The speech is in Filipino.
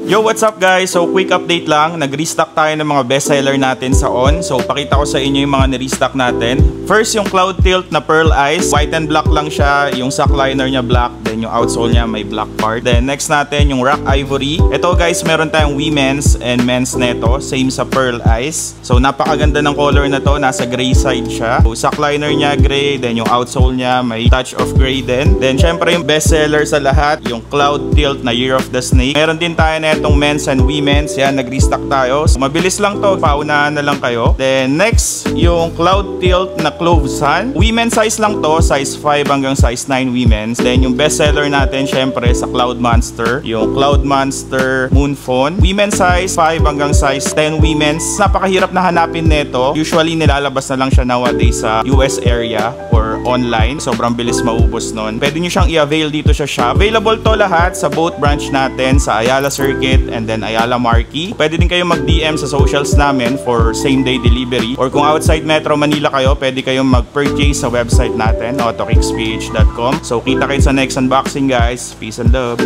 Yo, what's up guys? So quick update lang, nag-restock tayo ng mga bestseller natin sa On. So pakita ko sa inyo yung mga ni-restock natin. First yung Cloud Tilt na Pearl Ice, white and black lang siya, yung sock liner niya black, then yung outsole niya may black part. Then next natin yung Rock Ivory. Ito guys, meron tayong women's and men's neto, same sa Pearl Ice. So napakaganda ng color na to, nasa gray side siya. So sock liner niya gray, then yung outsole niya may touch of gray din. Then syempre yung bestseller sa lahat, yung Cloud Tilt na Year of the Snake. Meron din tayo na itong men's and women's. Yan, nag-restock tayo. So, mabilis lang to. Paunahan na lang kayo. Then, next, yung Cloud Tilt na Clove Sun. Women's size lang to. Size 5 hanggang size 9 women's. Then, yung bestseller natin, syempre, sa Cloud Monster. Yung Cloud Monster Moon Phone. Women's size 5 hanggang size 10 women's. Napakahirap na hanapin nito. Usually, nilalabas na lang siya nowadays sa US area or online. Sobrang bilis maubos nun. Pwede nyo siyang i-avail dito sa shop. Available to lahat sa both branch natin sa Ayala Circuit and then Ayala Marquee. Pwede din kayo mag-DM sa socials namin for same-day delivery. Or kung outside Metro Manila kayo, pwede kayong mag-purchase sa website natin, autokicsph.com. So, kita kayo sa next unboxing guys. Peace and love.